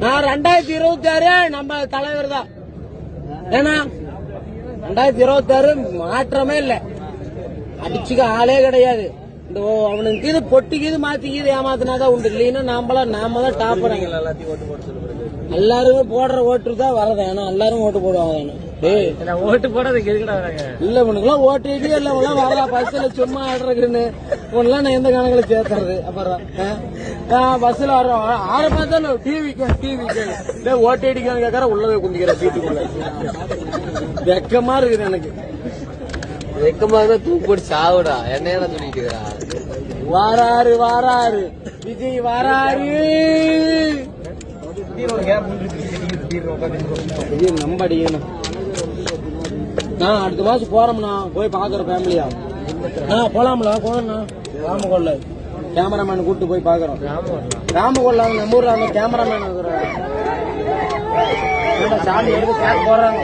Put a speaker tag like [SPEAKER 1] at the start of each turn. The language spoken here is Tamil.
[SPEAKER 1] நான் 2026 நம்ம தலைவர் தான். ஏன்னா 2026 மாற்றமே இல்ல. அடிச்சுக்க ஆளே கிடையாது. இந்த அவனுக்கு இது பொட்டிக்குது மாத்திக்குது ஏமாத்தினாதான் உண்டு. இல்லைன்னா நாம தான் டாப். எல்லாருமே போடுற ஓட்டு தான் வரது. ஏன்னா எல்லாரும் ஓட்டு போடுவாங்க.
[SPEAKER 2] ஓட்டு போடுறதுக்கு எதுக்கிட்ட வராங்க?
[SPEAKER 1] இல்ல உனக்குலாம் ஓட்டு இல்ல உனலாம் வரலாம். பஸ்ல சும்மா ஆடுறதுன்னு உனலாம் நான் எந்த கணக்குல சேர்த்துறது. அப்புறம் பஸ்ல ஆட பார்த்தாலும் டிவி ஓட்டு அடிக்கான்னு கேட்கற உள்ளவே குந்திக்கிற சீட்டுக்குள்ள. வெக்கமா இருக்குது எனக்கு.
[SPEAKER 2] வெக்கமா இருந்தா தூக்கு போட்டு சாவுடா. என்ன சொல்லிட்டு
[SPEAKER 1] வாராரு விஜய் வாராரு. நம்ப அடிக்கணும். அடுத்த மாசம் போறோம்னா போய் பாக்குற ஃபேமிலியா போலாம்ல. போனா ராமகோல்ல கேமராமேன் கூட்டு போய் பாக்குறோம். ராமகோல்ல நம்ம ஊர்ல அந்த கேமராமேன் சாமி எடுத்து கேக் போடுறாங்க.